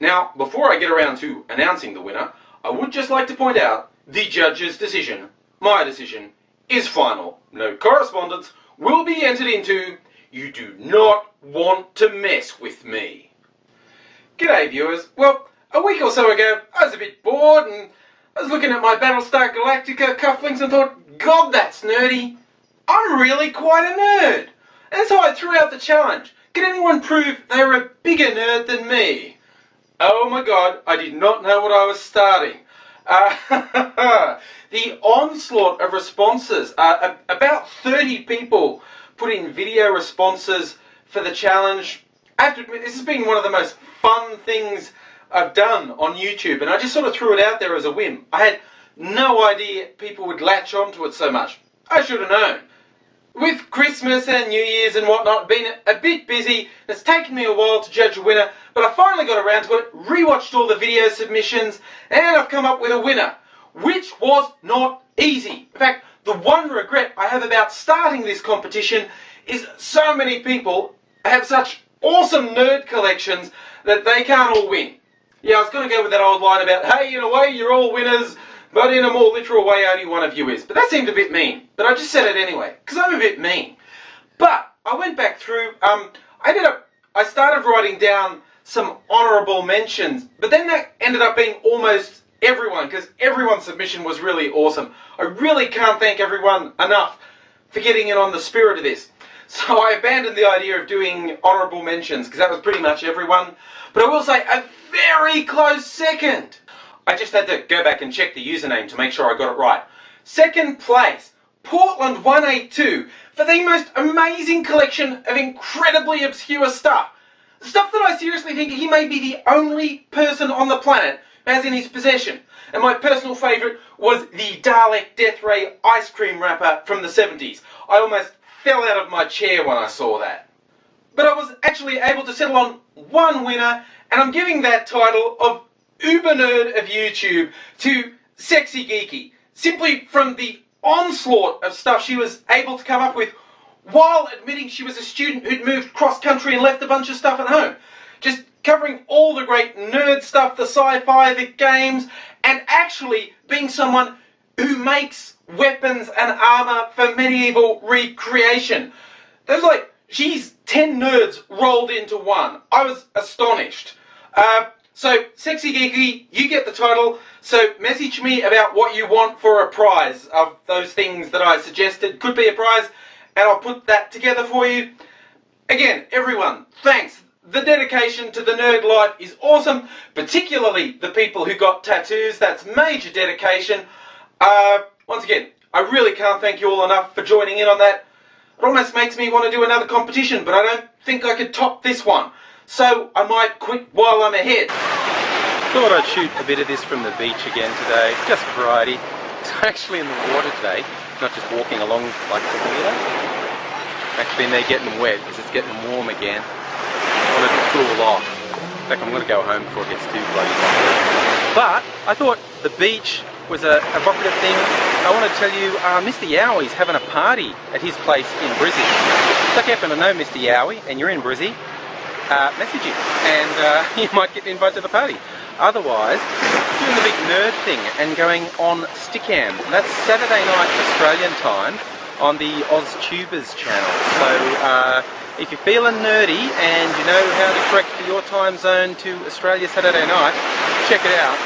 Now, before I get around to announcing the winner, I would just like to point out the judge's decision, my decision, is final. No correspondence will be entered into. You do not want to mess with me. G'day viewers. Well, a week or so ago, I was a bit bored and I was looking at my Battlestar Galactica cufflinks and thought, God, that's nerdy. I'm really quite a nerd. And so I threw out the challenge. Can anyone prove they were a bigger nerd than me? Oh my God, I did not know what I was starting. The onslaught of responses. About 30 people put in video responses for the challenge. I have to admit, this has been one of the most fun things I've done on YouTube, and I just sort of threw it out there as a whim. I had no idea people would latch onto it so much. I should have known. With Christmas and New Year's and whatnot, been a bit busy. It's taken me a while to judge a winner, but I finally got around to it, rewatched all the video submissions, and I've come up with a winner, which was not easy. In fact, the one regret I have about starting this competition is so many people have such awesome nerd collections that they can't all win. Yeah, I was going to go with that old line about, hey, in a way, you're all winners, but in a more literal way, only one of you is. But that seemed a bit mean. But I just said it anyway, because I'm a bit mean. But I went back through, I started writing down some honourable mentions, but then that ended up being almost everyone, because everyone's submission was really awesome. I really can't thank everyone enough for getting in on the spirit of this. So I abandoned the idea of doing honourable mentions, because that was pretty much everyone. But I will say, a very close second. I just had to go back and check the username to make sure I got it right. Second place, Portland182, for the most amazing collection of incredibly obscure stuff. Stuff that I seriously think he may be the only person on the planet who has in his possession. And my personal favourite was the Dalek Death Ray ice cream wrapper from the 70s. I almost fell out of my chair when I saw that. But I was actually able to settle on one winner, and I'm giving that title of Uber Nerd of YouTube to SexyGeeky, simply from the onslaught of stuff she was able to come up with while admitting she was a student who'd moved cross-country and left a bunch of stuff at home. Just covering all the great nerd stuff, the sci-fi, the games, and actually being someone who makes weapons and armour for medieval recreation. There's like, she's 10 nerds rolled into one. I was astonished. So, SexyGeeky, you get the title, so message me about what you want for a prize of those things that I suggested could be a prize, and I'll put that together for you. Again, everyone, thanks. The dedication to the nerd life is awesome, particularly the people who got tattoos. That's major dedication. Once again, I really can't thank you all enough for joining in on that. It almost makes me want to do another competition, but I don't think I could top this one. So I might quit while I'm ahead. Thought I'd shoot a bit of this from the beach again today, just for variety. It's actually in the water today, not just walking along like the weirdo. Actually in there getting wet, because it's getting warm again. I wanted to cool off. In fact, I'm going to go home before it gets too bloody hot. But I thought the beach was a evocative thing. I want to tell you, MrYowie's having a party at his place in Brizzy. So if you happen to know MrYowie and you're in Brizzy, message him and you might get invited to the party. Otherwise, doing the big nerd thing and going on stickam. That's Saturday night Australian time on the AusTubers channel. So if you're feeling nerdy and you know how to correct your time zone to Australia Saturday night, check it out.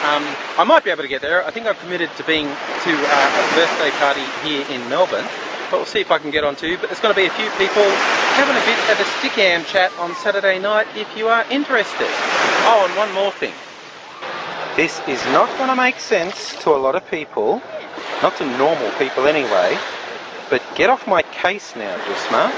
I might be able to get there. I think I've committed to being to a birthday party here in Melbourne. But we'll see if I can get on too. But there's going to be a few people having a bit of a stickam chat on Saturday night if you are interested. Oh, and one more thing. This is not going to make sense to a lot of people, not to normal people anyway, but get off my case now, Jusma.